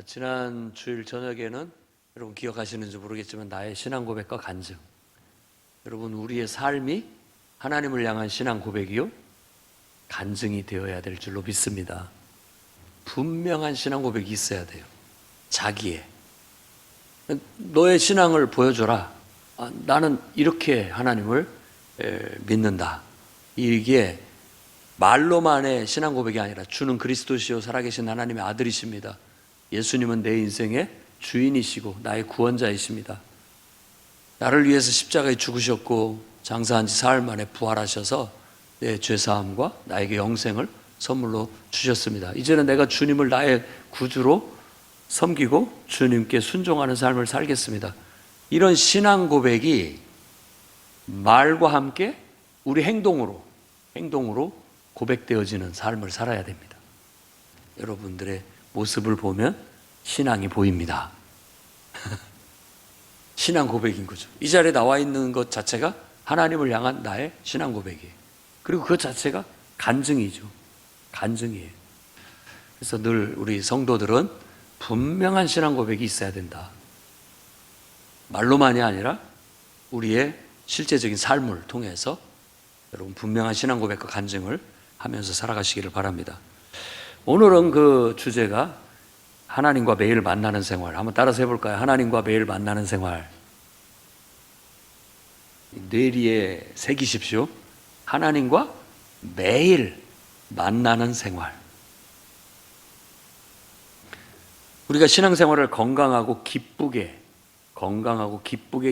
지난 주일 저녁에는 여러분 기억하시는지 모르겠지만 나의 신앙 고백과 간증, 여러분 우리의 삶이 하나님을 향한 신앙 고백이요 간증이 되어야 될 줄로 믿습니다. 분명한 신앙 고백이 있어야 돼요. 자기의 너의 신앙을 보여줘라. 나는 이렇게 하나님을 믿는다. 이게 말로만의 신앙 고백이 아니라 주는 그리스도시요 살아계신 하나님의 아들이십니다. 예수님은 내 인생의 주인이시고 나의 구원자이십니다. 나를 위해서 십자가에 죽으셨고 장사한 지 사흘 만에 부활하셔서 내 죄사함과 나에게 영생을 선물로 주셨습니다. 이제는 내가 주님을 나의 구주로 섬기고 주님께 순종하는 삶을 살겠습니다. 이런 신앙 고백이 말과 함께 우리 행동으로 고백되어지는 삶을 살아야 됩니다. 여러분들의 모습을 보면 신앙이 보입니다. 신앙 고백인 거죠. 이 자리에 나와 있는 것 자체가 하나님을 향한 나의 신앙 고백이에요. 그리고 그 자체가 간증이죠. 간증이에요. 그래서 늘 우리 성도들은 분명한 신앙 고백이 있어야 된다. 말로만이 아니라 우리의 실제적인 삶을 통해서 여러분 분명한 신앙 고백과 간증을 하면서 살아가시기를 바랍니다. 오늘은 그 주제가 하나님과 매일 만나는 생활. 한번 따라서 해볼까요? 하나님과 매일 만나는 생활. 뇌리에 새기십시오. 하나님과 매일 만나는 생활. 우리가 신앙생활을 건강하고 기쁘게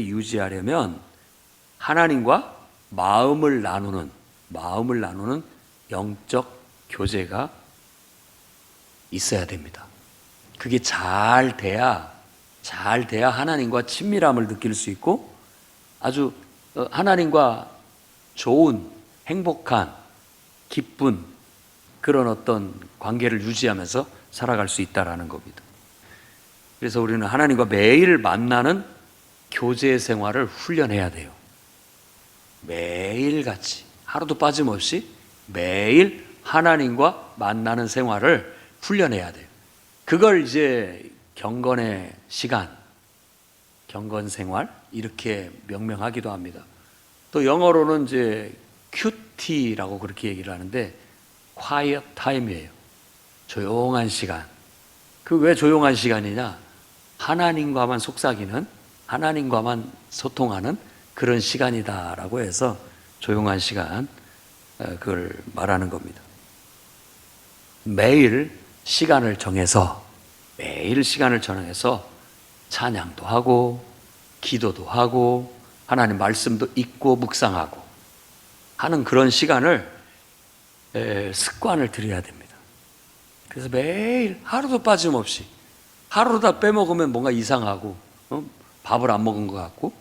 유지하려면 하나님과 마음을 나누는 영적 교제가 있어야 됩니다. 그게 잘 돼야 하나님과 친밀함을 느낄 수 있고 아주 하나님과 좋은, 행복한, 기쁜 그런 어떤 관계를 유지하면서 살아갈 수 있다라는 겁니다. 그래서 우리는 하나님과 매일 만나는 교제 생활을 훈련해야 돼요. 매일같이, 하루도 빠짐없이 매일 하나님과 만나는 생활을 훈련해야 돼요. 그걸 이제 경건의 시간, 경건 생활 이렇게 명명하기도 합니다. 또 영어로는 이제 QT라고 그렇게 얘기를 하는데 quiet time이에요. 조용한 시간. 그 왜 조용한 시간이냐? 하나님과만 속삭이는, 하나님과만 소통하는 그런 시간이다라고 해서 조용한 시간, 그걸 말하는 겁니다. 매일 시간을 정해서 찬양도 하고 기도도 하고 하나님 말씀도 읽고 묵상하고 하는 그런 시간을 습관을 들여야 됩니다. 그래서 매일 하루도 빠짐없이, 하루 다 빼먹으면 뭔가 이상하고 밥을 안 먹은 것 같고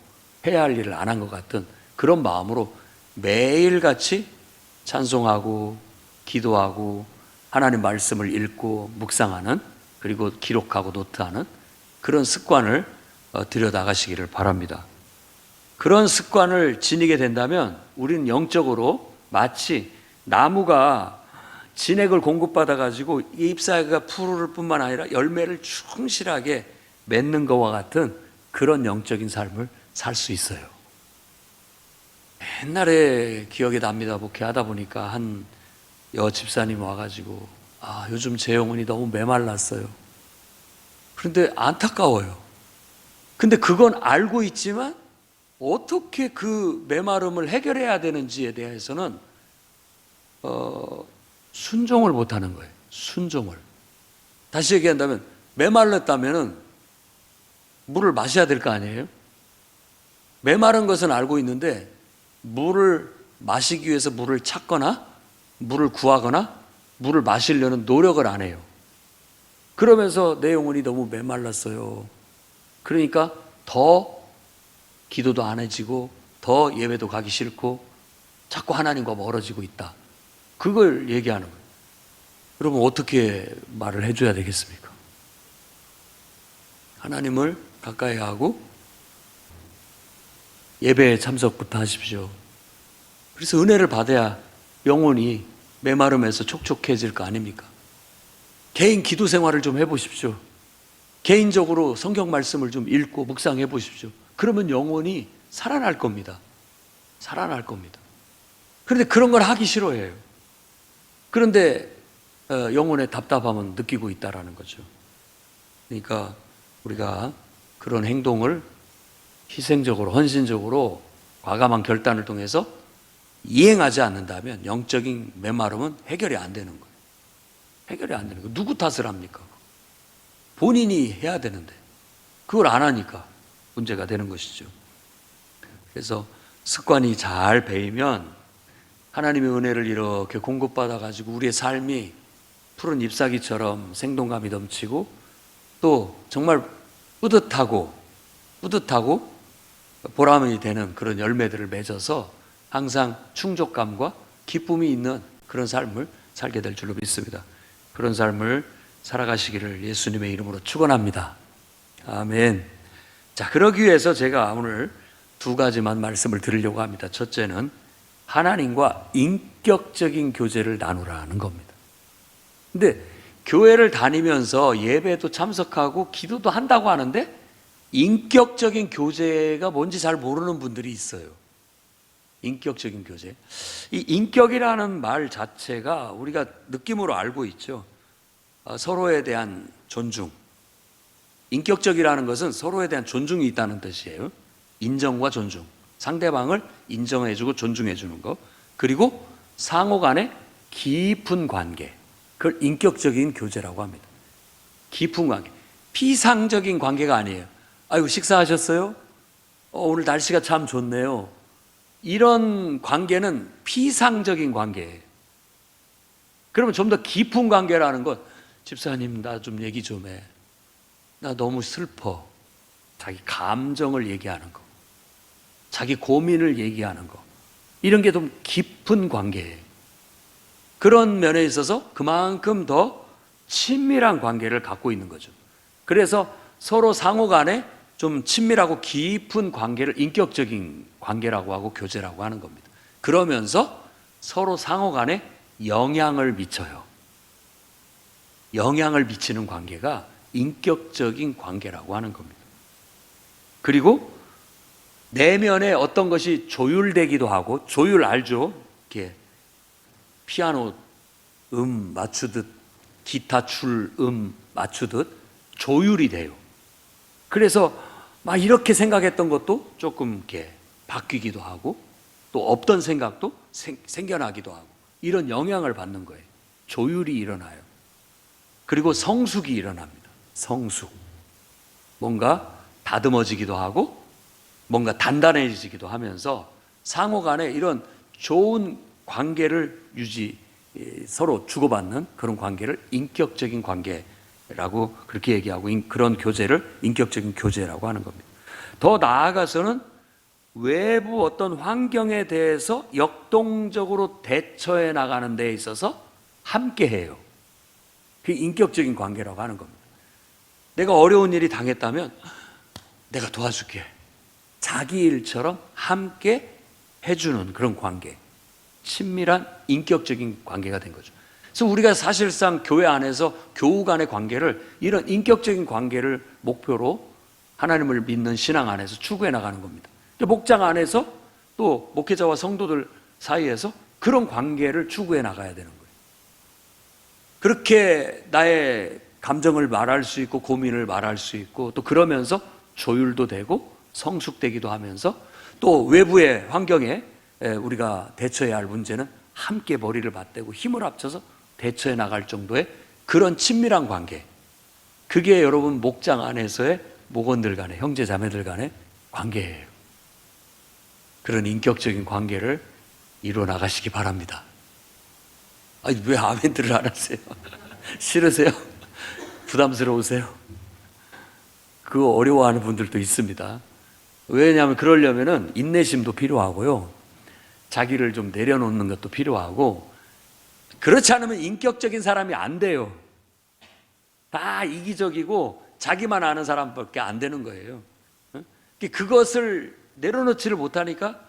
해야 할 일을 안 한 것 같은 그런 마음으로 매일같이 찬송하고 기도하고 하나님 말씀을 읽고 묵상하는, 그리고 기록하고 노트하는 그런 습관을 들여나가시기를 바랍니다. 그런 습관을 지니게 된다면 우리는 영적으로 마치 나무가 진액을 공급받아 가지고 잎사귀가 푸를 뿐만 아니라 열매를 충실하게 맺는 것과 같은 그런 영적인 삶을 살 수 있어요. 옛날에 기억이 납니다. 목회하다 보니까 한 집사님 와가지고 요즘 제 영혼이 너무 메말랐어요. 그런데 안타까워요. 근데 그건 알고 있지만 어떻게 그 메마름을 해결해야 되는지에 대해서는 순종을 못하는 거예요. 순종을. 다시 얘기한다면 메말랐다면 물을 마셔야 될 거 아니에요? 메마른 것은 알고 있는데 물을 마시기 위해서 물을 찾거나 물을 구하거나 물을 마시려는 노력을 안 해요. 그러면서 내 영혼이 너무 메말랐어요. 그러니까 더 기도도 안 해지고 더 예배도 가기 싫고 자꾸 하나님과 멀어지고 있다. 그걸 얘기하는 거예요. 여러분 어떻게 말을 해줘야 되겠습니까? 하나님을 가까이 하고 예배에 참석부터 하십시오. 그래서 은혜를 받아야 영혼이 메마름에서 촉촉해질 거 아닙니까? 개인 기도 생활을 좀 해보십시오. 개인적으로 성경 말씀을 좀 읽고 묵상해 보십시오. 그러면 영혼이 살아날 겁니다. 살아날 겁니다. 그런데 그런 걸 하기 싫어해요. 그런데 영혼의 답답함은 느끼고 있다라는 거죠. 그러니까 우리가 그런 행동을 희생적으로, 헌신적으로 과감한 결단을 통해서 이행하지 않는다면 영적인 메마름은 해결이 안 되는 거예요. 해결이 안 되는 거예요. 누구 탓을 합니까? 본인이 해야 되는데 그걸 안 하니까 문제가 되는 것이죠. 그래서 습관이 잘 배이면 하나님의 은혜를 이렇게 공급받아 가지고 우리의 삶이 푸른 잎사귀처럼 생동감이 넘치고 또 정말 뿌듯하고 보람이 되는 그런 열매들을 맺어서 항상 충족감과 기쁨이 있는 그런 삶을 살게 될 줄로 믿습니다. 그런 삶을 살아가시기를 예수님의 이름으로 축원합니다. 아멘. 자, 그러기 위해서 제가 오늘 두 가지만 말씀을 드리려고 합니다. 첫째는 하나님과 인격적인 교제를 나누라는 겁니다. 근데 교회를 다니면서 예배도 참석하고 기도도 한다고 하는데 인격적인 교제가 뭔지 잘 모르는 분들이 있어요. 인격적인 교제. 이 인격이라는 말 자체가 우리가 느낌으로 알고 있죠. 서로에 대한 존중. 인격적이라는 것은 서로에 대한 존중이 있다는 뜻이에요. 인정과 존중. 상대방을 인정해주고 존중해주는 것. 그리고 상호 간의 깊은 관계. 그걸 인격적인 교제라고 합니다. 깊은 관계. 피상적인 관계가 아니에요. 아이고, 식사하셨어요? 오늘 날씨가 참 좋네요. 이런 관계는 피상적인 관계예요. 그러면 좀 더 깊은 관계라는 것, 집사님 나 좀 얘기 좀 해. 나 너무 슬퍼. 자기 감정을 얘기하는 거, 자기 고민을 얘기하는 거, 이런 게 좀 깊은 관계예요. 그런 면에 있어서 그만큼 더 친밀한 관계를 갖고 있는 거죠. 그래서 서로 상호 간에 좀 친밀하고 깊은 관계를 인격적인 관계라고 하고 교제라고 하는 겁니다. 그러면서 서로 상호 간에 영향을 미쳐요. 영향을 미치는 관계가 인격적인 관계라고 하는 겁니다. 그리고 내면에 어떤 것이 조율되기도 하고, 조율 알죠? 이렇게 피아노 맞추듯, 기타 줄 맞추듯 조율이 돼요. 그래서 막 이렇게 생각했던 것도 조금 이렇게 바뀌기도 하고, 또 없던 생각도 생겨나기도 하고, 이런 영향을 받는 거예요. 조율이 일어나요. 그리고 성숙이 일어납니다. 성숙. 뭔가 다듬어지기도 하고 뭔가 단단해지기도 하면서 상호 간에 이런 좋은 관계를 서로 주고받는 그런 관계를 인격적인 관계라고 그렇게 얘기하고, 그런 교제를 인격적인 교제라고 하는 겁니다. 더 나아가서는 외부 어떤 환경에 대해서 역동적으로 대처해 나가는 데 있어서 함께해요. 그게 인격적인 관계라고 하는 겁니다. 내가 어려운 일이 당했다면 내가 도와줄게. 자기 일처럼 함께 해주는 그런 관계. 친밀한 인격적인 관계가 된 거죠. 그래서 우리가 사실상 교회 안에서 교우 간의 관계를, 이런 인격적인 관계를 목표로 하나님을 믿는 신앙 안에서 추구해 나가는 겁니다. 목장 안에서 또 목회자와 성도들 사이에서 그런 관계를 추구해 나가야 되는 거예요. 그렇게 나의 감정을 말할 수 있고 고민을 말할 수 있고, 또 그러면서 조율도 되고 성숙되기도 하면서, 또 외부의 환경에 우리가 대처해야 할 문제는 함께 머리를 맞대고 힘을 합쳐서 대처해 나갈 정도의 그런 친밀한 관계. 그게 여러분 목장 안에서의 목원들 간의, 형제 자매들 간의 관계예요. 그런 인격적인 관계를 이루어 나가시기 바랍니다. 아니, 왜 아멘들을 안 하세요? 싫으세요? 부담스러우세요? 그거 어려워하는 분들도 있습니다. 왜냐하면 그러려면은 인내심도 필요하고요, 자기를 좀 내려놓는 것도 필요하고, 그렇지 않으면 인격적인 사람이 안 돼요. 다 이기적이고 자기만 아는 사람밖에 안 되는 거예요. 그것을 내려놓지를 못하니까,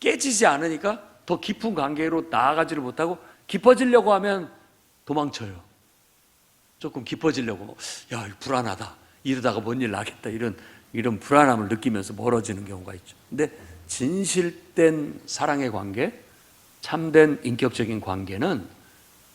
깨지지 않으니까 더 깊은 관계로 나아가지를 못하고, 깊어지려고 하면 도망쳐요. 조금 깊어지려고, 야, 불안하다, 이러다가 뭔 일 나겠다 이런 불안함을 느끼면서 멀어지는 경우가 있죠. 근데 진실된 사랑의 관계, 참된 인격적인 관계는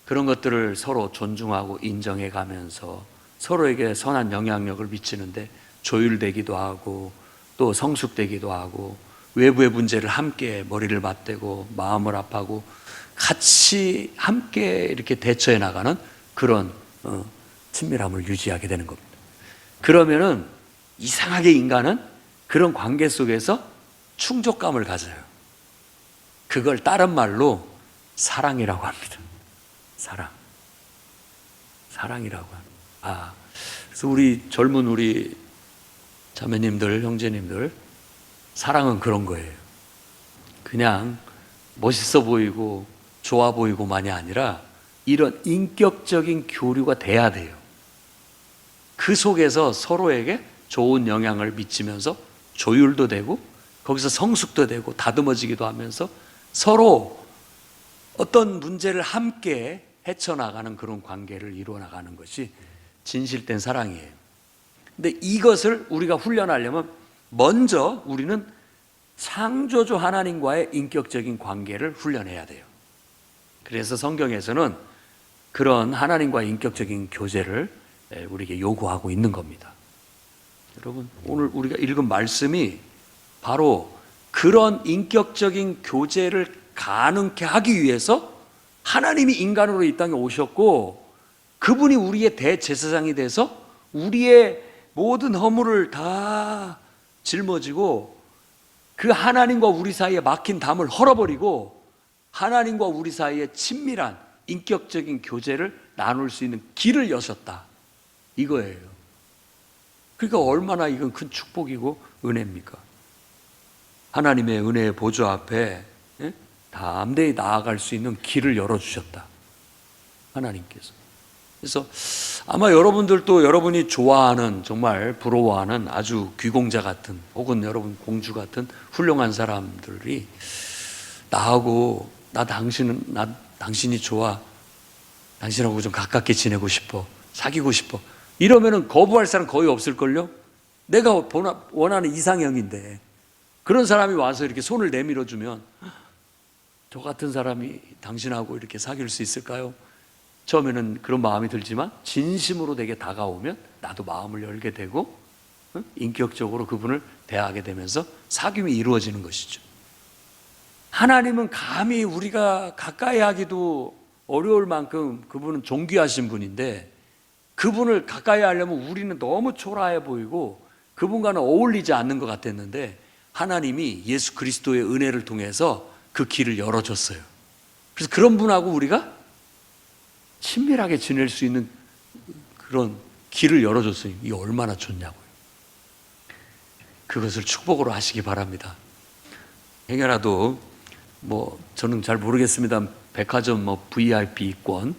그런 것들을 서로 존중하고 인정해 가면서 서로에게 선한 영향력을 미치는데 조율되기도 하고 또 성숙되기도 하고 외부의 문제를 함께 머리를 맞대고 마음을 아파하고 같이 함께 이렇게 대처해 나가는 그런 친밀함을 유지하게 되는 겁니다. 그러면은 이상하게 인간은 그런 관계 속에서 충족감을 가져요. 그걸 다른 말로 사랑이라고 합니다. 사랑이라고 합니다. 그래서 우리 젊은 우리 자매님들, 형제님들, 사랑은 그런 거예요. 그냥 멋있어 보이고 좋아 보이고만이 아니라 이런 인격적인 교류가 돼야 돼요. 그 속에서 서로에게 좋은 영향을 미치면서 조율도 되고 거기서 성숙도 되고 다듬어지기도 하면서 서로 어떤 문제를 함께 헤쳐나가는 그런 관계를 이루어나가는 것이 진실된 사랑이에요. 근데 이것을 우리가 훈련하려면 먼저 우리는 창조주 하나님과의 인격적인 관계를 훈련해야 돼요. 그래서 성경에서는 그런 하나님과의 인격적인 교제를 우리에게 요구하고 있는 겁니다. 여러분, 오늘 우리가 읽은 말씀이 바로 그런 인격적인 교제를 가능케 하기 위해서 하나님이 인간으로 이 땅에 오셨고 그분이 우리의 대제사장이 돼서 우리의 모든 허물을 다 짊어지고 그 하나님과 우리 사이에 막힌 담을 헐어버리고 하나님과 우리 사이에 친밀한 인격적인 교제를 나눌 수 있는 길을 여셨다, 이거예요. 그러니까 얼마나 이건 큰 축복이고 은혜입니까? 하나님의 은혜의 보좌 앞에 담대히 나아갈 수 있는 길을 열어주셨다, 하나님께서. 그래서 아마 여러분들도 여러분이 좋아하는, 정말 부러워하는 아주 귀공자 같은, 혹은 여러분 공주 같은 훌륭한 사람들이 나하고 나 당신이 좋아, 당신하고 좀 가깝게 지내고 싶어, 사귀고 싶어, 이러면은 거부할 사람 거의 없을걸요? 내가 원하는 이상형인데 그런 사람이 와서 이렇게 손을 내밀어 주면 저 같은 사람이 당신하고 이렇게 사귈 수 있을까요? 처음에는 그런 마음이 들지만 진심으로 되게 다가오면 나도 마음을 열게 되고 인격적으로 그분을 대하게 되면서 사귐이 이루어지는 것이죠. 하나님은 감히 우리가 가까이 하기도 어려울 만큼 그분은 존귀하신 분인데 그분을 가까이 하려면 우리는 너무 초라해 보이고 그분과는 어울리지 않는 것 같았는데 하나님이 예수 그리스도의 은혜를 통해서 그 길을 열어줬어요. 그래서 그런 분하고 우리가 친밀하게 지낼 수 있는 그런 길을 열어줬어요. 이게 얼마나 좋냐고요. 그것을 축복으로 하시기 바랍니다. 행여라도 저는 잘 모르겠습니다. 백화점 VIP권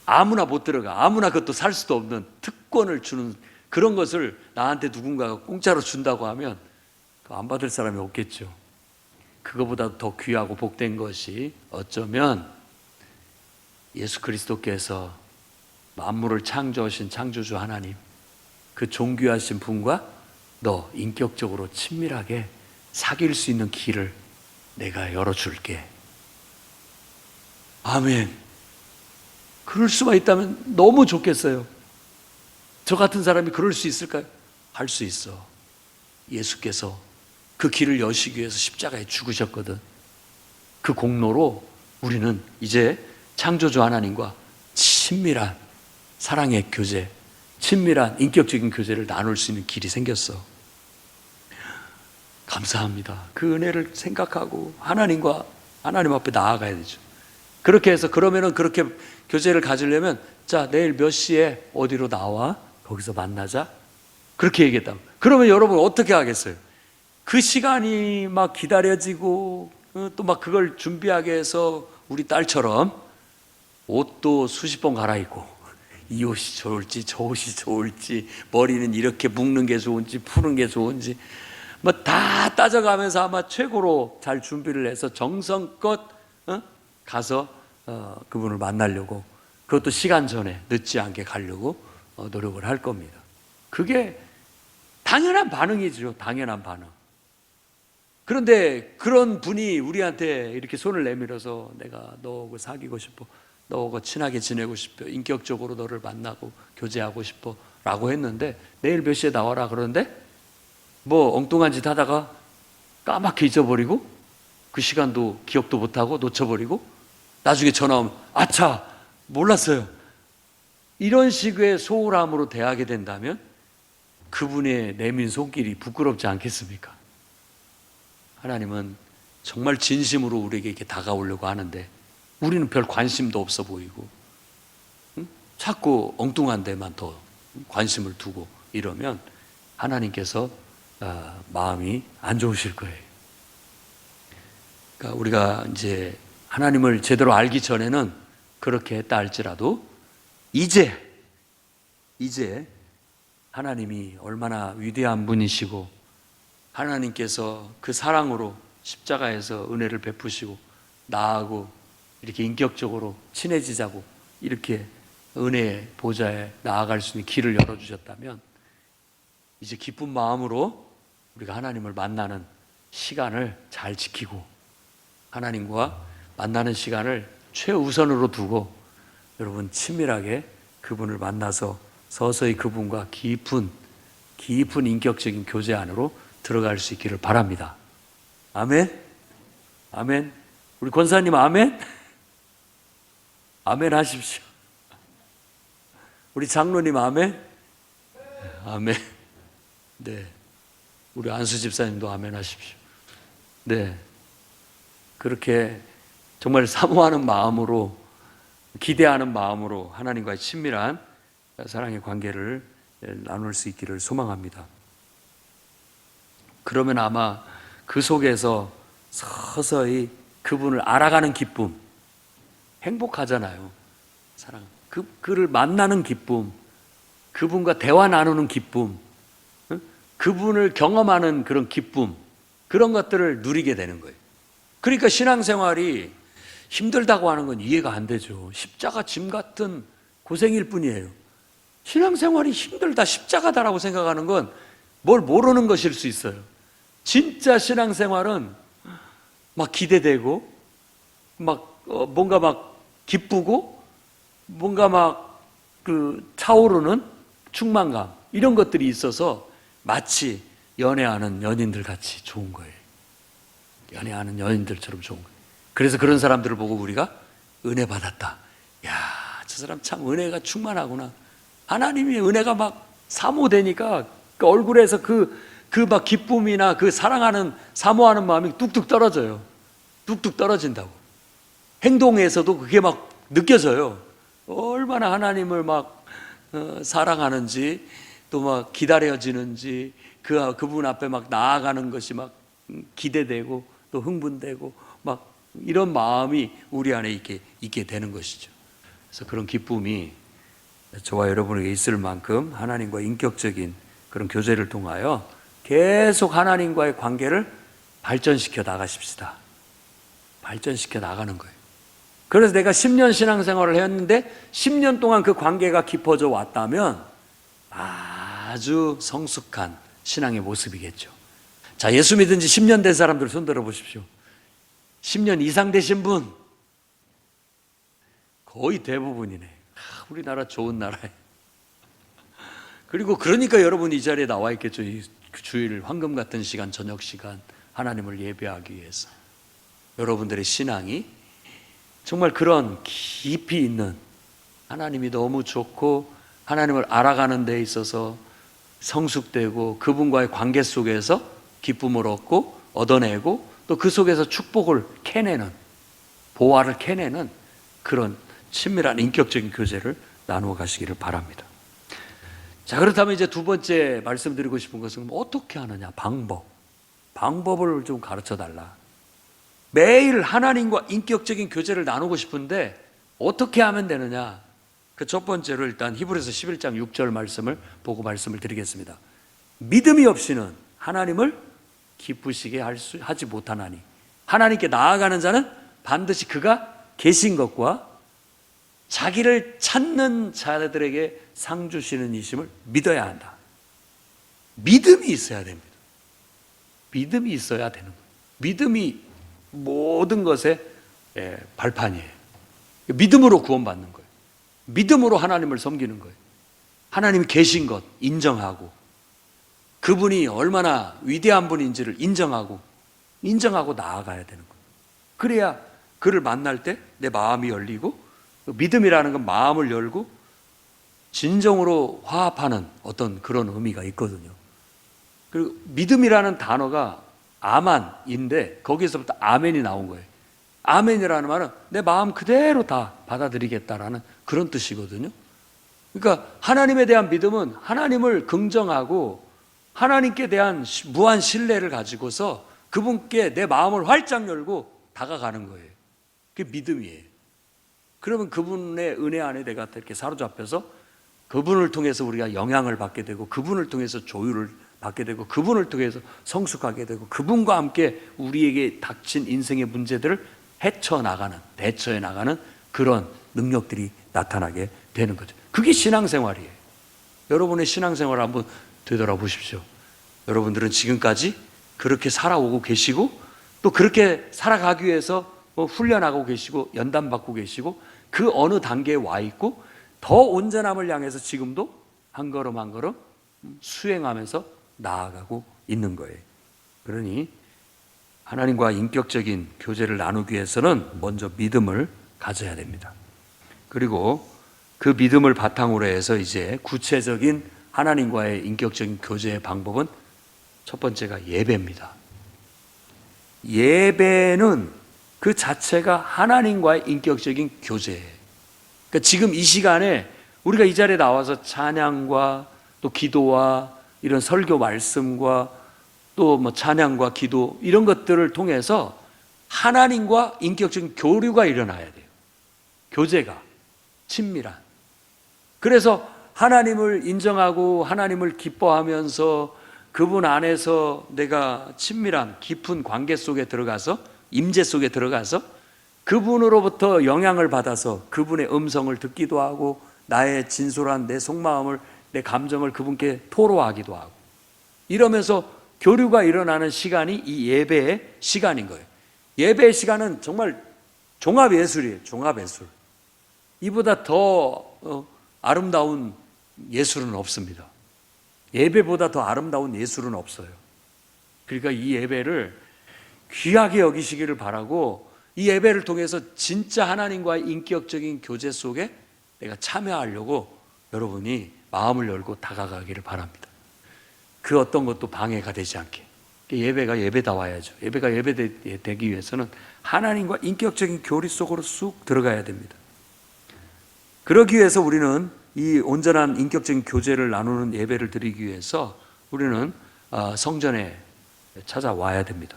아무나 못 들어가, 아무나 그것도 살 수도 없는 특권을 주는 그런 것을 나한테 누군가가 공짜로 준다고 하면 안 받을 사람이 없겠죠. 그거보다 더 귀하고 복된 것이 어쩌면 예수 그리스도께서 만물을 창조하신 창조주 하나님, 그 존귀하신 분과 너 인격적으로 친밀하게 사귈 수 있는 길을 내가 열어줄게. 아멘. 그럴 수가 있다면 너무 좋겠어요. 저 같은 사람이 그럴 수 있을까요? 할 수 있어. 예수께서 그 길을 여시기 위해서 십자가에 죽으셨거든. 그 공로로 우리는 이제 창조주 하나님과 친밀한 사랑의 교제, 친밀한 인격적인 교제를 나눌 수 있는 길이 생겼어. 감사합니다. 그 은혜를 생각하고 하나님 앞에 나아가야 되죠. 그렇게 해서 그러면은 그렇게 교제를 가지려면 자, 내일 몇 시에 어디로 나와? 거기서 만나자. 그렇게 얘기했다고. 그러면 여러분 어떻게 하겠어요? 그 시간이 막 기다려지고 또 막 그걸 준비하게 해서 우리 딸처럼 옷도 수십 번 갈아입고 이 옷이 좋을지 저 옷이 좋을지 머리는 이렇게 묶는 게 좋은지 푸는 게 좋은지 다 따져가면서 아마 최고로 잘 준비를 해서 정성껏 가서 그분을 만나려고, 그것도 시간 전에 늦지 않게 가려고 노력을 할 겁니다. 그게 당연한 반응이죠. 당연한 반응. 그런데 그런 분이 우리한테 이렇게 손을 내밀어서 내가 너하고 사귀고 싶어, 너하고 친하게 지내고 싶어, 인격적으로 너를 만나고 교제하고 싶어 라고 했는데 내일 몇 시에 나와라 그러는데 뭐 엉뚱한 짓 하다가 까맣게 잊어버리고 그 시간도 기억도 못하고 놓쳐버리고 나중에 전화 오면 아차 몰랐어요. 이런 식의 소홀함으로 대하게 된다면 그분의 내민 손길이 부끄럽지 않겠습니까? 하나님은 정말 진심으로 우리에게 이렇게 다가오려고 하는데 우리는 별 관심도 없어 보이고 자꾸 엉뚱한 데만 더 관심을 두고 이러면 하나님께서 마음이 안 좋으실 거예요. 그러니까 우리가 이제 하나님을 제대로 알기 전에는 그렇게 했다 할지라도 이제 하나님이 얼마나 위대한 분이시고 하나님께서 그 사랑으로 십자가에서 은혜를 베푸시고 나하고 이렇게 인격적으로 친해지자고 이렇게 은혜의 보좌에 나아갈 수 있는 길을 열어주셨다면 이제 기쁜 마음으로 우리가 하나님을 만나는 시간을 잘 지키고 하나님과 만나는 시간을 최우선으로 두고 여러분 친밀하게 그분을 만나서 서서히 그분과 깊은 인격적인 교제 안으로 들어갈 수 있기를 바랍니다. 아멘? 아멘? 우리 권사님 아멘? 아멘 하십시오. 우리 장로님 아멘? 아멘. 네. 우리 안수 집사님도 아멘 하십시오. 네. 그렇게 정말 사모하는 마음으로 기대하는 마음으로 하나님과의 친밀한 사랑의 관계를 나눌 수 있기를 소망합니다. 그러면 아마 그 속에서 서서히 그분을 알아가는 기쁨, 행복하잖아요. 사랑. 그를 만나는 기쁨, 그분과 대화 나누는 기쁨, 그분을 경험하는 그런 기쁨, 그런 것들을 누리게 되는 거예요. 그러니까 신앙생활이 힘들다고 하는 건 이해가 안 되죠. 십자가 짐 같은 고생일 뿐이에요. 신앙생활이 힘들다, 십자가다라고 생각하는 건 뭘 모르는 것일 수 있어요. 진짜 신앙생활은 막 기대되고 뭔가 막 기쁘고 뭔가 막 그 차오르는 충만감 이런 것들이 있어서 마치 연애하는 연인들 같이 좋은 거예요. 연애하는 연인들처럼 좋은 거예요. 그래서 그런 사람들을 보고 우리가 은혜 받았다. 야, 저 사람 참 은혜가 충만하구나. 하나님이 은혜가 막 사모되니까 그 얼굴에서 그 막 기쁨이나 그 사랑하는 사모하는 마음이 뚝뚝 떨어져요. 뚝뚝 떨어진다고. 행동에서도 그게 막 느껴져요. 얼마나 하나님을 막 사랑하는지 또 막 기다려지는지 그분 앞에 막 나아가는 것이 막 기대되고 또 흥분되고 막 이런 마음이 우리 안에 있게 되는 것이죠. 그래서 그런 기쁨이 저와 여러분에게 있을 만큼 하나님과 인격적인 그런 교제를 통하여 계속 하나님과의 관계를 발전시켜 나가십시다. 발전시켜 나가는 거예요. 그래서 내가 10년 신앙생활을 했는데 10년 동안 그 관계가 깊어져 왔다면 아주 성숙한 신앙의 모습이겠죠. 자, 예수 믿은 지 10년 된 사람들 손 들어 보십시오. 10년 이상 되신 분 거의 대부분이네. 우리나라 좋은 나라에. 그리고 그러니까 여러분 이 자리에 나와 있겠죠. 이 주일 황금 같은 시간, 저녁 시간 하나님을 예배하기 위해서. 여러분들의 신앙이 정말 그런 깊이 있는 하나님이 너무 좋고 하나님을 알아가는 데 있어서 성숙되고 그분과의 관계 속에서 기쁨을 얻고 얻어내고 또 그 속에서 축복을 캐내는, 보화를 캐내는 그런 친밀한 인격적인 교제를 나누어 가시기를 바랍니다. 자, 그렇다면 이제 두 번째 말씀드리고 싶은 것은 어떻게 하느냐, 방법을 좀 가르쳐 달라. 매일 하나님과 인격적인 교제를 나누고 싶은데 어떻게 하면 되느냐? 그 첫 번째로 일단 히브리서 11장 6절 말씀을 보고 말씀을 드리겠습니다. 믿음이 없이는 하나님을 기쁘시게 하지 못하나니 하나님께 나아가는 자는 반드시 그가 계신 것과 자기를 찾는 자들에게 상 주시는 이심을 믿어야 한다. 믿음이 있어야 됩니다. 믿음이 있어야 되는 거예요. 믿음이 모든 것의 발판이에요. 믿음으로 구원받는 거예요. 믿음으로 하나님을 섬기는 거예요. 하나님이 계신 것 인정하고, 그분이 얼마나 위대한 분인지를 인정하고 나아가야 되는 거예요. 그래야 그를 만날 때 내 마음이 열리고, 믿음이라는 건 마음을 열고 진정으로 화합하는 어떤 그런 의미가 있거든요. 그리고 믿음이라는 단어가 아만인데 거기서부터 아멘이 나온 거예요. 아멘이라는 말은 내 마음 그대로 다 받아들이겠다라는 그런 뜻이거든요. 그러니까 하나님에 대한 믿음은 하나님을 긍정하고 하나님께 대한 무한 신뢰를 가지고서 그분께 내 마음을 활짝 열고 다가가는 거예요. 그게 믿음이에요. 그러면 그분의 은혜 안에 내가 이렇게 사로잡혀서 그분을 통해서 우리가 영향을 받게 되고, 그분을 통해서 조율을 받게 되고, 그분을 통해서 성숙하게 되고, 그분과 함께 우리에게 닥친 인생의 문제들을 헤쳐나가는, 대처해 나가는 그런 능력들이 나타나게 되는 거죠. 그게 신앙생활이에요. 여러분의 신앙생활을 한번 되돌아보십시오. 여러분들은 지금까지 그렇게 살아오고 계시고, 또 그렇게 살아가기 위해서 훈련하고 계시고 연단받고 계시고, 그 어느 단계에 와 있고 더 온전함을 향해서 지금도 한 걸음 한 걸음 수행하면서 나아가고 있는 거예요. 그러니 하나님과 인격적인 교제를 나누기 위해서는 먼저 믿음을 가져야 됩니다. 그리고 그 믿음을 바탕으로 해서 이제 구체적인 하나님과의 인격적인 교제의 방법은 첫 번째가 예배입니다. 예배는 그 자체가 하나님과의 인격적인 교제예요. 그러니까 지금 이 시간에 우리가 이 자리에 나와서 찬양과 또 기도와 이런 설교 말씀과 또 뭐 찬양과 기도 이런 것들을 통해서 하나님과 인격적인 교류가 일어나야 돼요. 교제가 친밀한. 그래서 하나님을 인정하고 하나님을 기뻐하면서 그분 안에서 내가 친밀한 깊은 관계 속에 들어가서, 임재 속에 들어가서 그분으로부터 영향을 받아서 그분의 음성을 듣기도 하고, 나의 진솔한 내 속마음을, 내 감정을 그분께 토로하기도 하고, 이러면서 교류가 일어나는 시간이 이 예배의 시간인 거예요. 예배의 시간은 정말 종합예술이에요. 종합예술. 이보다 더 아름다운 예술은 없습니다. 예배보다 더 아름다운 예술은 없어요. 그러니까 이 예배를 귀하게 여기시기를 바라고, 이 예배를 통해서 진짜 하나님과의 인격적인 교제 속에 내가 참여하려고 여러분이 마음을 열고 다가가기를 바랍니다. 그 어떤 것도 방해가 되지 않게. 예배가 예배다워야죠. 예배가 예배되기 위해서는 하나님과 인격적인 교리 속으로 쑥 들어가야 됩니다. 그러기 위해서 우리는 이 온전한 인격적인 교제를 나누는 예배를 드리기 위해서 우리는 성전에 찾아와야 됩니다.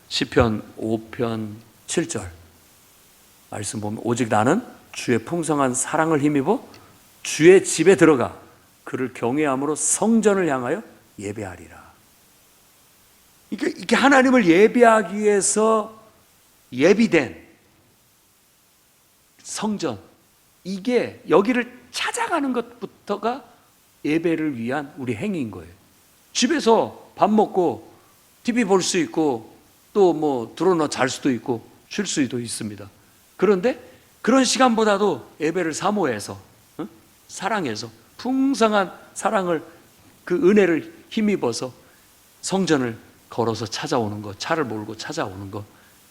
시편 5편 7절 말씀 보면, 오직 나는 주의 풍성한 사랑을 힘입어 주의 집에 들어가 그를 경외함으로 성전을 향하여 예배하리라. 이게 하나님을 예배하기 위해서 예비된 성전, 이게 여기를 찾아가는 것부터가 예배를 위한 우리 행위인 거예요. 집에서 밥 먹고 TV 볼 수 있고 또 뭐 들어놓아 잘 수도 있고 쉴 수도 있습니다. 그런데 그런 시간보다도 예배를 사모해서, 사랑해서, 풍성한 사랑을, 그 은혜를 힘입어서 성전을 걸어서 찾아오는 것, 차를 몰고 찾아오는 것,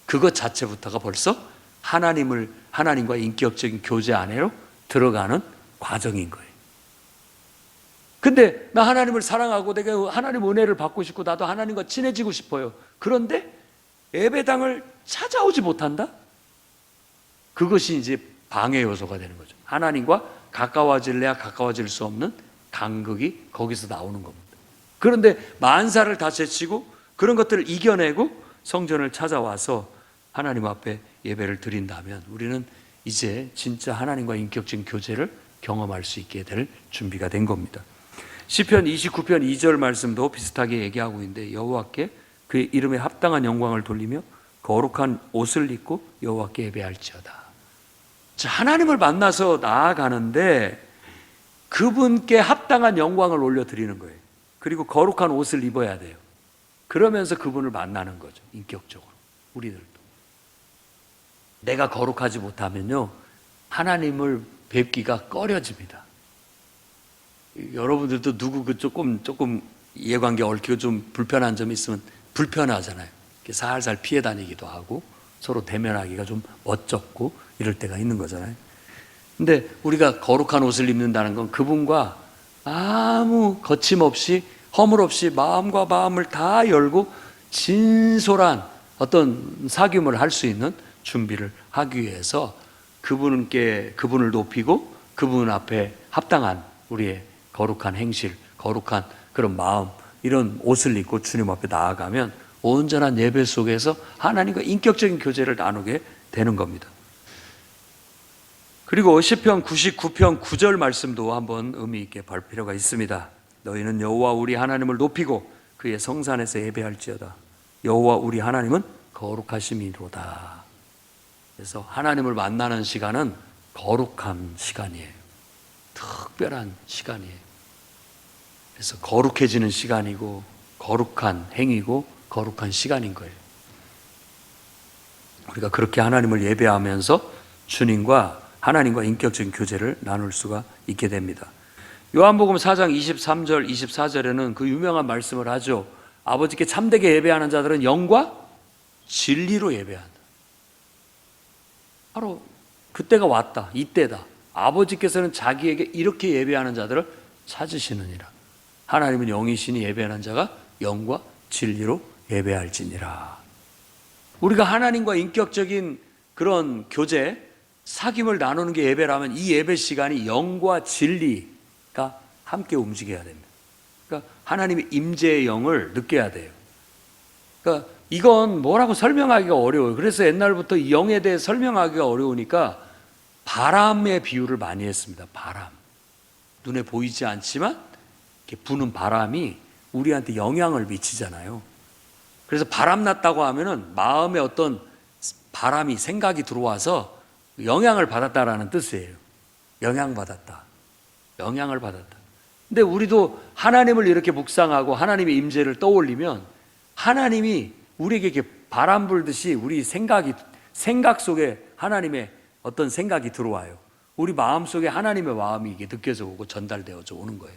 그것 자체부터가 벌써 하나님과 인격적인 교제 안으로 들어가는 과정인 거예요. 근데 나 하나님을 사랑하고 내가 하나님 은혜를 받고 싶고 나도 하나님과 친해지고 싶어요. 그런데 예배당을 찾아오지 못한다? 그것이 이제 방해 요소가 되는 거죠. 하나님과 가까워질래야 가까워질 수 없는 간극이 거기서 나오는 겁니다. 그런데 만사를 다 제치고 그런 것들을 이겨내고 성전을 찾아와서 하나님 앞에 예배를 드린다면 우리는 이제 진짜 하나님과 인격적인 교제를 경험할 수 있게 될 준비가 된 겁니다. 시편 29편 2절 말씀도 비슷하게 얘기하고 있는데, 여호와께 그의 이름에 합당한 영광을 돌리며 거룩한 옷을 입고 여호와께 예배할지어다. 자, 하나님을 만나서 나아가는데 그분께 합당한 영광을 올려드리는 거예요. 그리고 거룩한 옷을 입어야 돼요. 그러면서 그분을 만나는 거죠. 인격적으로. 우리들도. 내가 거룩하지 못하면요, 하나님을 뵙기가 꺼려집니다. 여러분들도 누구 조금 이해관계 얽히고 좀 불편한 점이 있으면 불편하잖아요. 살살 피해 다니기도 하고 서로 대면하기가 좀 멋쩍고 이럴 때가 있는 거잖아요. 근데 우리가 거룩한 옷을 입는다는 건 그분과 아무 거침없이 허물 없이 마음과 마음을 다 열고 진솔한 어떤 사귐을 할 수 있는 준비를 하기 위해서 그분을 높이고 그분 앞에 합당한 우리의 거룩한 행실, 거룩한 그런 마음, 이런 옷을 입고 주님 앞에 나아가면 온전한 예배 속에서 하나님과 인격적인 교제를 나누게 되는 겁니다. 그리고 시편 99편 9절 말씀도 한번 의미 있게 볼 필요가 있습니다. 너희는 여호와 우리 하나님을 높이고 그의 성산에서 예배할지어다. 여호와 우리 하나님은 거룩하심이로다. 그래서 하나님을 만나는 시간은 거룩한 시간이에요. 특별한 시간이에요. 그래서 거룩해지는 시간이고 거룩한 행위고 거룩한 시간인 거예요. 우리가 그렇게 하나님을 예배하면서 주님과 하나님과 인격적인 교제를 나눌 수가 있게 됩니다. 요한복음 4장 23절 24절에는 그 유명한 말씀을 하죠. 아버지께 참되게 예배하는 자들은 영과 진리로 예배한다. 바로 그때가 왔다. 이때다. 아버지께서는 자기에게 이렇게 예배하는 자들을 찾으시느니라. 하나님은 영이시니 예배하는 자가 영과 진리로 예배할지니라. 우리가 하나님과 인격적인 그런 교제, 사귐을 나누는 게 예배라면 이 예배 시간이 영과 진리가 함께 움직여야 됩니다. 그러니까 하나님의 임재의 영을 느껴야 돼요. 그러니까 이건 뭐라고 설명하기가 어려워요. 그래서 옛날부터 이 영에 대해 설명하기가 어려우니까 바람의 비유를 많이 했습니다. 바람. 눈에 보이지 않지만 이렇게 부는 바람이 우리한테 영향을 미치잖아요. 그래서 바람 났다고 하면은 마음에 어떤 바람이, 생각이 들어와서 영향을 받았다라는 뜻이에요. 영향받았다. 영향을 받았다. 근데 우리도 하나님을 이렇게 묵상하고 하나님의 임재를 떠올리면 하나님이 우리에게 이렇게 바람 불듯이 우리 생각 속에 하나님의 어떤 생각이 들어와요. 우리 마음 속에 하나님의 마음이 이게 느껴져 오고 전달되어져 오는 거예요.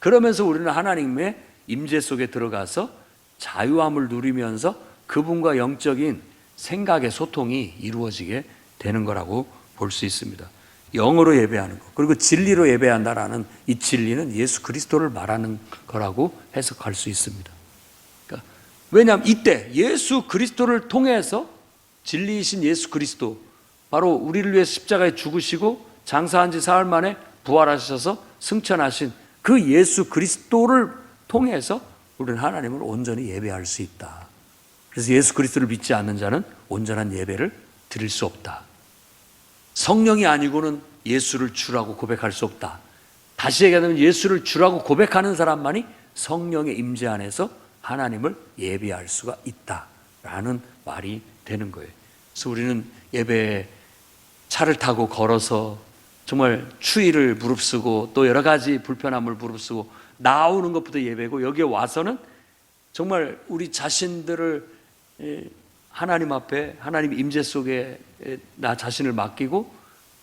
그러면서 우리는 하나님의 임재 속에 들어가서 자유함을 누리면서 그분과 영적인 생각의 소통이 이루어지게 되는 거라고 볼 수 있습니다. 영으로 예배하는 것, 그리고 진리로 예배한다라는 이 진리는 예수 그리스도를 말하는 거라고 해석할 수 있습니다. 그러니까 왜냐하면 이때 예수 그리스도를 통해서 진리이신 예수 그리스도, 바로 우리를 위해 십자가에 죽으시고 장사한 지 사흘 만에 부활하셔서 승천하신 그 예수 그리스도를 통해서 우리는 하나님을 온전히 예배할 수 있다. 그래서 예수 그리스도를 믿지 않는 자는 온전한 예배를 드릴 수 없다. 성령이 아니고는 예수를 주라고 고백할 수 없다. 다시 얘기하면 예수를 주라고 고백하는 사람만이 성령의 임재 안에서 하나님을 예배할 수가 있다라는 말이 되는 거예요. 그래서 우리는 예배에 차를 타고 걸어서 정말 추위를 무릅쓰고 또 여러 가지 불편함을 무릅쓰고 나오는 것부터 예배고, 여기에 와서는 정말 우리 자신들을 하나님 앞에, 하나님 임재 속에 나 자신을 맡기고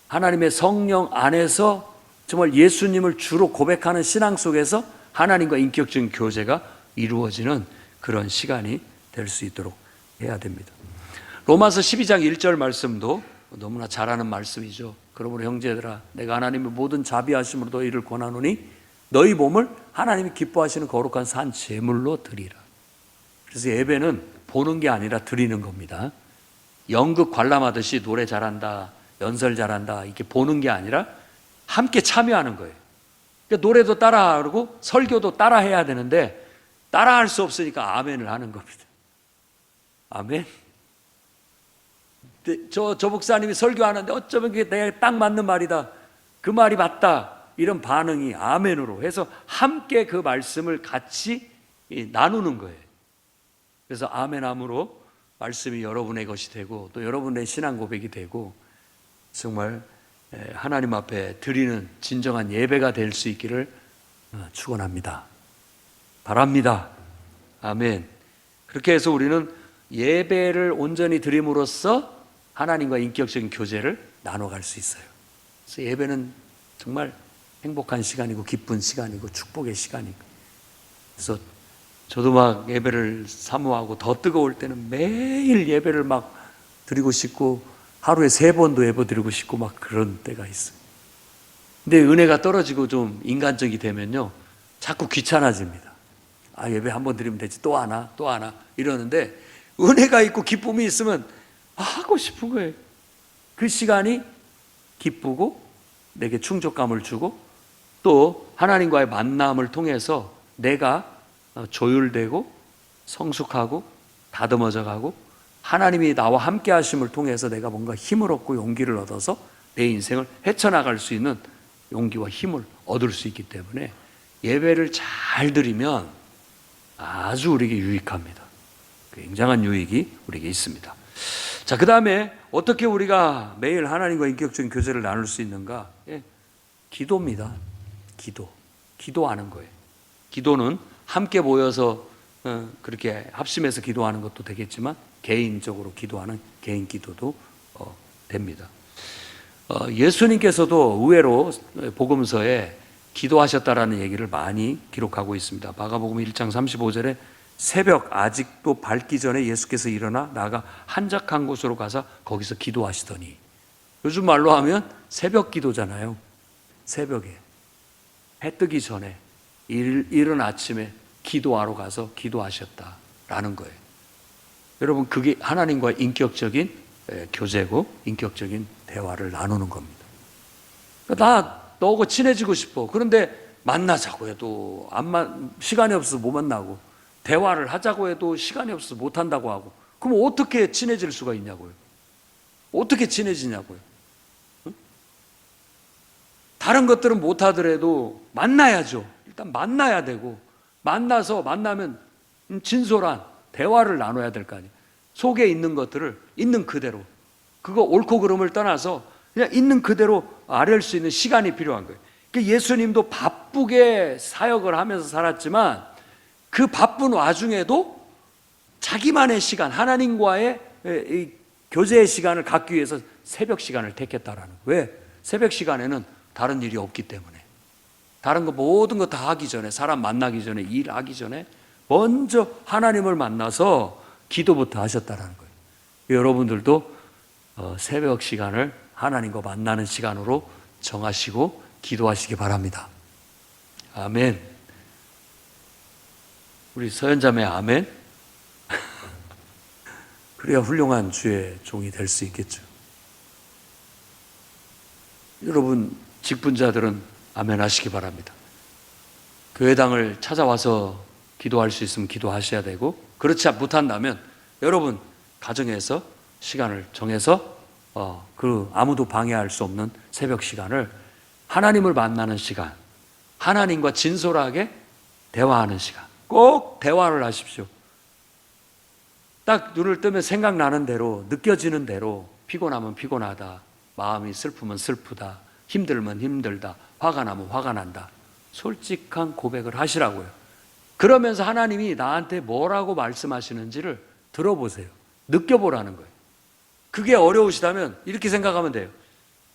하나님의 성령 안에서 정말 예수님을 주로 고백하는 신앙 속에서 하나님과 인격적인 교제가 이루어지는 그런 시간이 될 수 있도록 해야 됩니다. 로마서 12장 1절 말씀도 너무나 잘 아는 말씀이죠. 그러므로 형제들아, 내가 하나님의 모든 자비하심으로 너희를 권하노니 너희 몸을 하나님이 기뻐하시는 거룩한 산 제물로 드리라. 그래서 예배는 보는 게 아니라 드리는 겁니다. 연극 관람하듯이 노래 잘한다, 연설 잘한다, 이렇게 보는 게 아니라 함께 참여하는 거예요. 그러니까 노래도 따라하고 설교도 따라해야 되는데 따라할 수 없으니까 아멘을 하는 겁니다. 아멘. 저 목사님이 설교하는데 어쩌면 그게 내가 딱 맞는 말이다, 그 말이 맞다, 이런 반응이 아멘으로 해서 함께 그 말씀을 같이 나누는 거예요. 그래서 아멘함으로 말씀이 여러분의 것이 되고 또 여러분의 신앙 고백이 되고 정말 하나님 앞에 드리는 진정한 예배가 될 수 있기를 축원합니다. 바랍니다. 아멘. 그렇게 해서 우리는 예배를 온전히 드림으로써 하나님과 인격적인 교제를 나눠갈 수 있어요. 그래서 예배는 정말 행복한 시간이고 기쁜 시간이고 축복의 시간이고, 그래서 저도 막 예배를 사모하고 더 뜨거울 때는 매일 예배를 막 드리고 싶고 하루에 3번도 예배 드리고 싶고 막 그런 때가 있어요. 근데 은혜가 떨어지고 좀 인간적이 되면요, 자꾸 귀찮아집니다. 예배 한번 드리면 되지, 또 하나 이러는데, 은혜가 있고 기쁨이 있으면 하고 싶은 거예요. 그 시간이 기쁘고 내게 충족감을 주고, 또 하나님과의 만남을 통해서 내가 조율되고 성숙하고 다듬어져 가고, 하나님이 나와 함께 하심을 통해서 내가 뭔가 힘을 얻고 용기를 얻어서 내 인생을 헤쳐나갈 수 있는 용기와 힘을 얻을 수 있기 때문에 예배를 잘 드리면 아주 우리에게 유익합니다. 굉장한 유익이 우리에게 있습니다. 자, 그 다음에 어떻게 우리가 매일 하나님과 인격적인 교제를 나눌 수 있는가? 기도입니다. 기도하는 거예요. 기도는 함께 모여서 그렇게 합심해서 기도하는 것도 되겠지만, 개인적으로 기도하는 개인 기도도 됩니다. 예수님께서도 의외로 복음서에 기도하셨다라는 얘기를 많이 기록하고 있습니다. 마가복음 1장 35절에 새벽 아직도 밝기 전에 예수께서 일어나 나가 한적한 곳으로 가서 거기서 기도하시더니, 요즘 말로 하면 새벽 기도잖아요. 새벽에 해 뜨기 전에 이른 아침에 기도하러 가서 기도하셨다라는 거예요. 여러분, 그게 하나님과 인격적인 교제고 인격적인 대화를 나누는 겁니다. 나 너하고 친해지고 싶어. 그런데 만나자고 해도 시간이 없어서 못 만나고, 대화를 하자고 해도 시간이 없어서 못 한다고 하고, 그럼 어떻게 친해질 수가 있냐고요? 어떻게 친해지냐고요? 응? 다른 것들은 못 하더라도 만나야죠. 일단 만나야 되고, 만나면 진솔한 대화를 나눠야 될 거 아니에요. 속에 있는 것들을 있는 그대로, 그거 옳고 그름을 떠나서 그냥 있는 그대로 아뢰을 수 있는 시간이 필요한 거예요. 그러니까 예수님도 바쁘게 사역을 하면서 살았지만 그 바쁜 와중에도 자기만의 시간, 하나님과의 이 교제의 시간을 갖기 위해서 새벽 시간을 택했다라는 거예요. 왜? 새벽 시간에는 다른 일이 없기 때문에. 다른 거 모든 거 다 하기 전에, 사람 만나기 전에, 일하기 전에 먼저 하나님을 만나서 기도부터 하셨다라는 거예요. 여러분들도 새벽 시간을 하나님과 만나는 시간으로 정하시고 기도하시기 바랍니다. 아멘. 우리 서연자매 아멘. 그래야 훌륭한 주의 종이 될 수 있겠죠. 여러분 직분자들은 아멘 하시기 바랍니다. 교회당을 찾아와서 기도할 수 있으면 기도하셔야 되고, 그렇지 못한다면 여러분 가정에서 시간을 정해서 아무도 방해할 수 없는 새벽 시간을 하나님을 만나는 시간, 하나님과 진솔하게 대화하는 시간, 꼭 대화를 하십시오. 딱 눈을 뜨면 생각나는 대로, 느껴지는 대로, 피곤하면 피곤하다, 마음이 슬프면 슬프다, 힘들면 힘들다, 화가 나면 화가 난다, 솔직한 고백을 하시라고요. 그러면서 하나님이 나한테 뭐라고 말씀하시는지를 들어보세요. 느껴보라는 거예요. 그게 어려우시다면 이렇게 생각하면 돼요.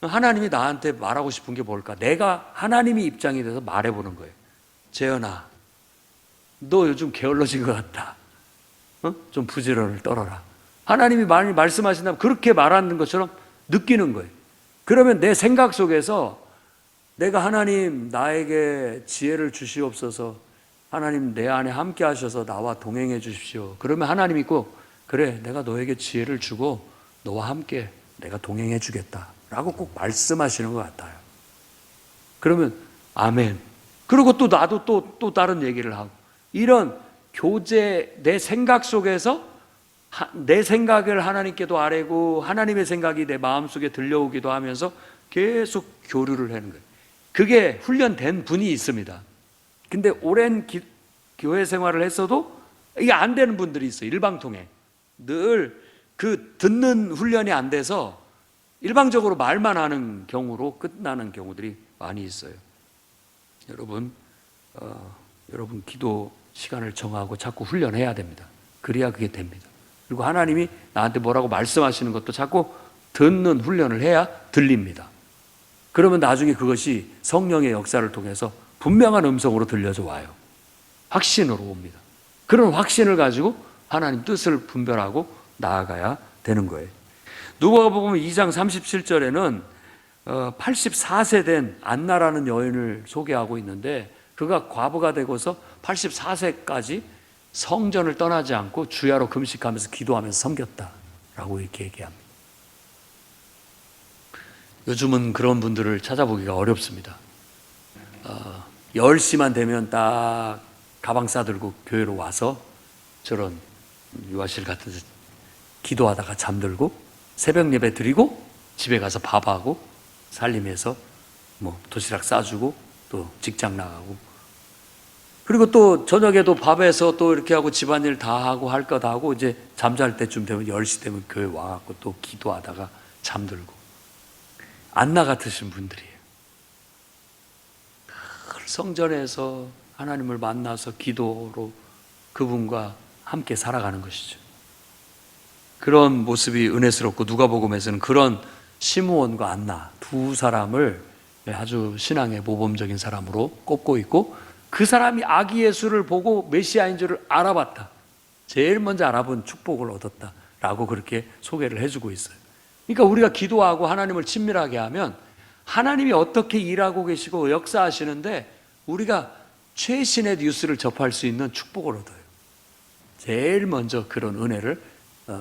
하나님이 나한테 말하고 싶은 게 뭘까? 내가 하나님이 입장이 돼서 말해보는 거예요. 재현아, 너 요즘 게을러진 것 같다. 좀 부지런을 떨어라. 하나님이 많이 말씀하신다면 그렇게 말하는 것처럼 느끼는 거예요. 그러면 내 생각 속에서 내가 하나님 나에게 지혜를 주시옵소서, 하나님 내 안에 함께 하셔서 나와 동행해 주십시오. 그러면 하나님이 꼭 그래, 내가 너에게 지혜를 주고 너와 함께 내가 동행해 주겠다 라고 꼭 말씀하시는 것 같아요. 그러면 아멘. 그리고 또 나도 또 다른 얘기를 하고, 이런 교제, 내 생각 속에서 내 생각을 하나님께도 아뢰고 하나님의 생각이 내 마음속에 들려오기도 하면서 계속 교류를 하는 거예요. 그게 훈련된 분이 있습니다. 근데 오랜 교회 생활을 했어도 이게 안 되는 분들이 있어요. 일방통행. 늘 그 듣는 훈련이 안 돼서 일방적으로 말만 하는 경우로 끝나는 경우들이 많이 있어요. 여러분 기도 시간을 정하고 자꾸 훈련해야 됩니다. 그래야 그게 됩니다. 그리고 하나님이 나한테 뭐라고 말씀하시는 것도 자꾸 듣는 훈련을 해야 들립니다. 그러면 나중에 그것이 성령의 역사를 통해서 분명한 음성으로 들려져 와요. 확신으로 옵니다. 그런 확신을 가지고 하나님 뜻을 분별하고 나아가야 되는 거예요. 누가복음 2장 37절에는 84세 된 안나라는 여인을 소개하고 있는데, 그가 과부가 되고서 84세까지 성전을 떠나지 않고 주야로 금식하면서 기도하면서 섬겼다라고 이렇게 얘기합니다. 요즘은 그런 분들을 찾아보기가 어렵습니다. 10시만 되면 딱 가방 싸들고 교회로 와서 저런 유아실 같은 데 기도하다가 잠들고 새벽 예배 드리고 집에 가서 밥하고 살림해서 뭐 도시락 싸주고 또 직장 나가고, 그리고 또 저녁에도 밥해서 또 이렇게 하고 집안일 다 하고 할 거 다 하고 이제 잠잘 때쯤 되면 10시 되면 교회 와갖고 또 기도하다가 잠들고, 안나 같으신 분들이에요. 성전에서 하나님을 만나서 기도로 그분과 함께 살아가는 것이죠. 그런 모습이 은혜스럽고, 누가복음에서는 그런 시므온과 안나 두 사람을 아주 신앙의 모범적인 사람으로 꼽고 있고, 그 사람이 아기 예수를 보고 메시아인 줄을 알아봤다, 제일 먼저 알아본 축복을 얻었다라고 그렇게 소개를 해주고 있어요. 그러니까 우리가 기도하고 하나님을 친밀하게 하면 하나님이 어떻게 일하고 계시고 역사하시는데 우리가 최신의 뉴스를 접할 수 있는 축복을 얻어요. 제일 먼저 그런 은혜를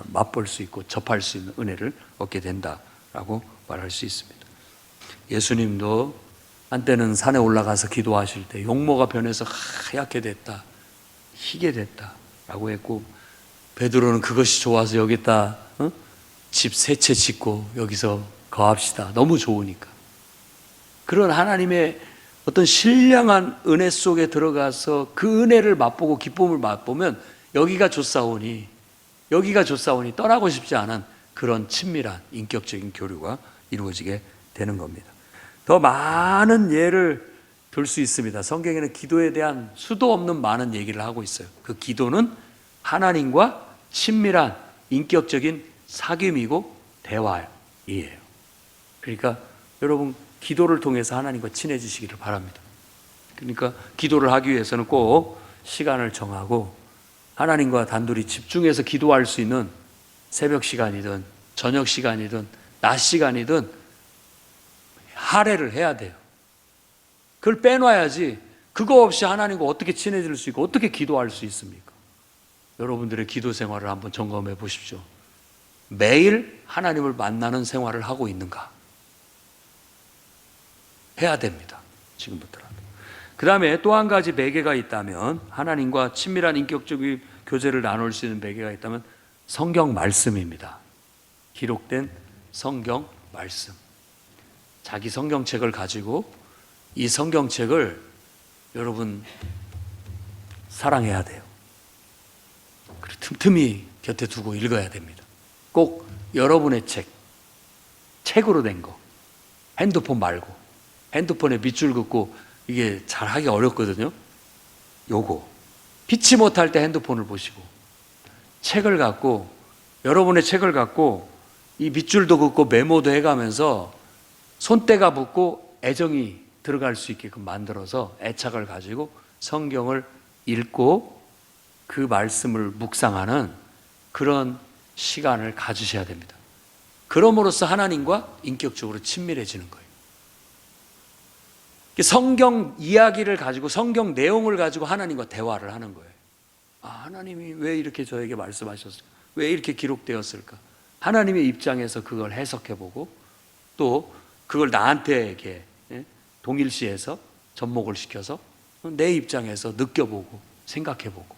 맛볼 수 있고 접할 수 있는 은혜를 얻게 된다라고 말할 수 있습니다. 예수님도 한때는 산에 올라가서 기도하실 때 용모가 변해서 하얗게 됐다, 희게 됐다라고 했고, 베드로는 그것이 좋아서 여기다 집 세 채 짓고 여기서 거합시다, 너무 좋으니까. 그런 하나님의 어떤 신령한 은혜 속에 들어가서 그 은혜를 맛보고 기쁨을 맛보면 여기가 좋사오니 떠나고 싶지 않은 그런 친밀한 인격적인 교류가 이루어지게 되는 겁니다. 더 많은 예를 들 수 있습니다. 성경에는 기도에 대한 수도 없는 많은 얘기를 하고 있어요. 그 기도는 하나님과 친밀한 인격적인 사귐이고 대화이에요. 그러니까 여러분, 기도를 통해서 하나님과 친해지시기를 바랍니다. 그러니까 기도를 하기 위해서는 꼭 시간을 정하고 하나님과 단둘이 집중해서 기도할 수 있는 새벽 시간이든 저녁 시간이든 낮 시간이든 할애를 해야 돼요. 그걸 빼놔야지 그거 없이 하나님과 어떻게 친해질 수 있고 어떻게 기도할 수 있습니까? 여러분들의 기도 생활을 한번 점검해 보십시오. 매일 하나님을 만나는 생활을 하고 있는가? 해야 됩니다. 지금부터라도. 그 다음에 또 한 가지 매개가 있다면, 하나님과 친밀한 인격적인 교제를 나눌 수 있는 매개가 있다면 성경 말씀입니다. 기록된 성경 말씀. 자기 성경책을 가지고 이 성경책을 여러분 사랑해야 돼요. 그리고 틈틈이 곁에 두고 읽어야 됩니다. 꼭 여러분의 책으로 된 거, 핸드폰 말고. 핸드폰에 밑줄 긋고 이게 잘 하기 어렵거든요. 요거 피치 못할 때 핸드폰을 보시고, 책을 갖고, 여러분의 책을 갖고 이 밑줄도 긋고 메모도 해가면서 손때가 붙고 애정이 들어갈 수 있게끔 만들어서 애착을 가지고 성경을 읽고 그 말씀을 묵상하는 그런 시간을 가지셔야 됩니다. 그럼으로써 하나님과 인격적으로 친밀해지는 거예요. 성경 이야기를 가지고, 성경 내용을 가지고 하나님과 대화를 하는 거예요. 하나님이 왜 이렇게 저에게 말씀하셨을까? 왜 이렇게 기록되었을까? 하나님의 입장에서 그걸 해석해보고 또 그걸 나한테 이렇게 동일시해서 접목을 시켜서 내 입장에서 느껴보고 생각해보고,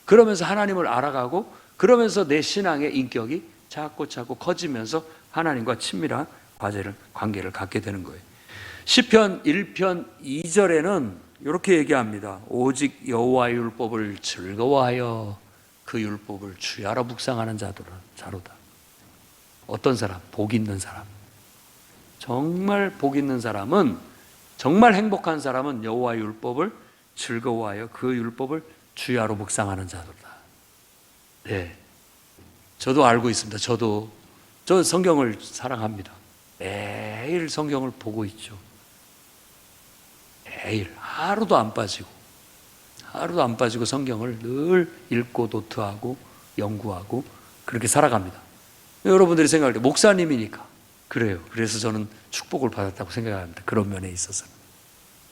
그러면서 하나님을 알아가고, 그러면서 내 신앙의 인격이 자꾸 커지면서 하나님과 친밀한 관계를 갖게 되는 거예요. 시편 1편 2절에는 이렇게 얘기합니다. 오직 여호와의 율법을 즐거워하여 그 율법을 주야로 묵상하는 자로다. 어떤 사람? 복 있는 사람. 정말 복 있는 사람은, 정말 행복한 사람은 여호와의 율법을 즐거워하여 그 율법을 주야로 묵상하는 자들이다. 네, 저도 알고 있습니다. 저는 성경을 사랑합니다. 매일 성경을 보고 있죠. 매일 하루도 안 빠지고 성경을 늘 읽고 노트하고 연구하고 그렇게 살아갑니다. 여러분들이 생각할 때 목사님이니까 그래요. 그래서 저는 축복을 받았다고 생각합니다. 그런 면에 있어서는.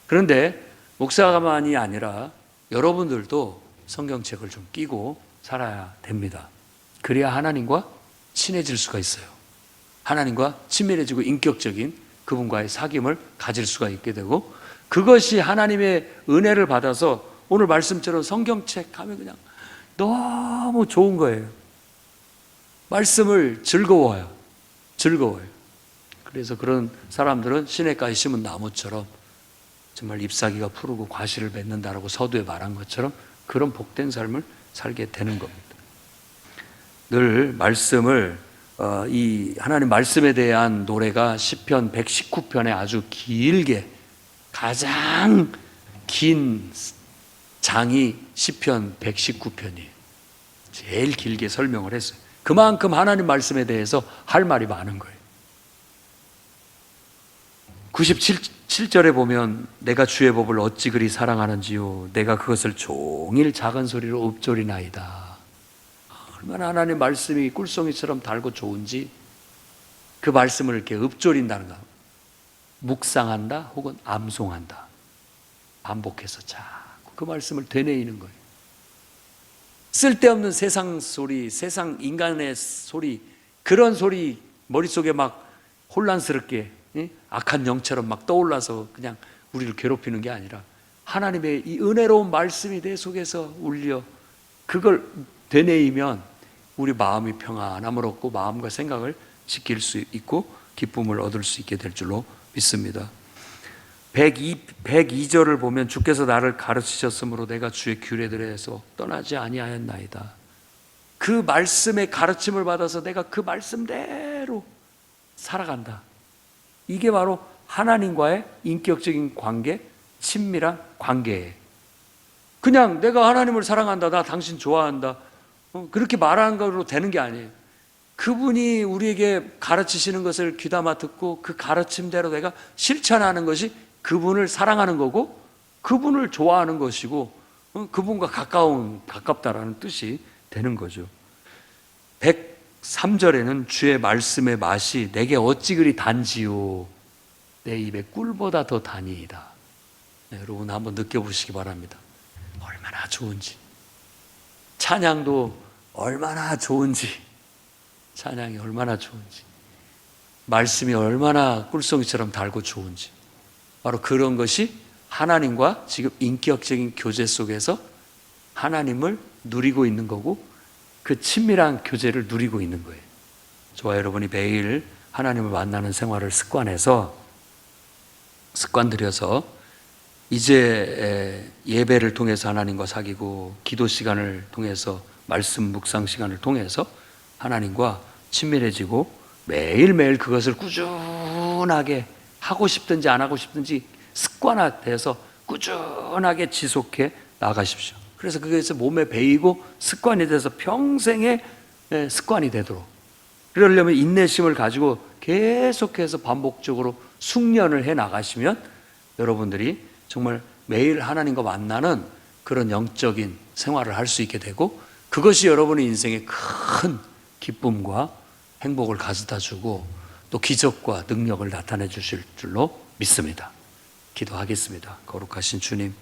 그런데 목사만이 아니라 여러분들도 성경책을 좀 끼고 살아야 됩니다. 그래야 하나님과 친해질 수가 있어요. 하나님과 친밀해지고 인격적인 그분과의 사귐을 가질 수가 있게 되고, 그것이 하나님의 은혜를 받아서 오늘 말씀처럼 성경책 하면 그냥 너무 좋은 거예요. 말씀을 즐거워요. 그래서 그런 사람들은 시냇가에 심은 나무처럼 정말 잎사귀가 푸르고 과실을 맺는다라고 서두에 말한 것처럼 그런 복된 삶을 살게 되는 겁니다. 늘 말씀을 이 하나님 말씀에 대한 노래가 시편 119편에 아주 길게, 가장 긴 장이 시편 119편이에요. 제일 길게 설명을 했어요. 그만큼 하나님 말씀에 대해서 할 말이 많은 거예요. 97절에 보면 내가 주의 법을 어찌 그리 사랑하는지요, 내가 그것을 종일 작은 소리로 읊조리나이다. 얼마나 하나님 말씀이 꿀송이처럼 달고 좋은지 그 말씀을 이렇게 읊조린다는 거, 묵상한다 혹은 암송한다, 반복해서 자꾸 그 말씀을 되뇌이는 거예요. 쓸데없는 세상 소리, 세상 인간의 소리, 그런 소리 머릿속에 막 혼란스럽게 악한 영처럼 막 떠올라서 그냥 우리를 괴롭히는 게 아니라 하나님의 이 은혜로운 말씀이 내 속에서 울려 그걸 되뇌이면 우리 마음이 평안함을 얻고 마음과 생각을 지킬 수 있고 기쁨을 얻을 수 있게 될 줄로 믿습니다. 102절을 보면 주께서 나를 가르치셨으므로 내가 주의 규례들에서 떠나지 아니하였나이다. 그 말씀의 가르침을 받아서 내가 그 말씀대로 살아간다. 이게 바로 하나님과의 인격적인 관계, 친밀한 관계예요. 그냥 내가 하나님을 사랑한다, 나 당신 좋아한다, 그렇게 말하는 걸로 되는 게 아니에요. 그분이 우리에게 가르치시는 것을 귀담아 듣고 그 가르침대로 내가 실천하는 것이 그분을 사랑하는 거고 그분을 좋아하는 것이고 그분과 가깝다라는 뜻이 되는 거죠. 103절에는 주의 말씀의 맛이 내게 어찌 그리 단지요, 내 입에 꿀보다 더 다니이다. 네, 여러분 한번 느껴보시기 바랍니다. 얼마나 좋은지, 찬양도 얼마나 좋은지, 찬양이 얼마나 좋은지, 말씀이 얼마나 꿀송이처럼 달고 좋은지, 바로 그런 것이 하나님과 지금 인격적인 교제 속에서 하나님을 누리고 있는 거고 그 친밀한 교제를 누리고 있는 거예요. 저와 여러분이 매일 하나님을 만나는 생활을 습관들여서 이제 예배를 통해서 하나님과 사귀고 기도 시간을 통해서 말씀 묵상 시간을 통해서 하나님과 친밀해지고 매일매일 그것을 꾸준하게 하고 싶든지 안 하고 싶든지 습관화돼서 꾸준하게 지속해 나가십시오. 그래서 그것이 몸에 배이고 습관이 돼서 평생의 습관이 되도록, 그러려면 인내심을 가지고 계속해서 반복적으로 숙련을 해 나가시면 여러분들이 정말 매일 하나님과 만나는 그런 영적인 생활을 할 수 있게 되고, 그것이 여러분의 인생에 큰 기쁨과 행복을 가져다 주고 또 기적과 능력을 나타내 주실 줄로 믿습니다. 기도하겠습니다. 거룩하신 주님,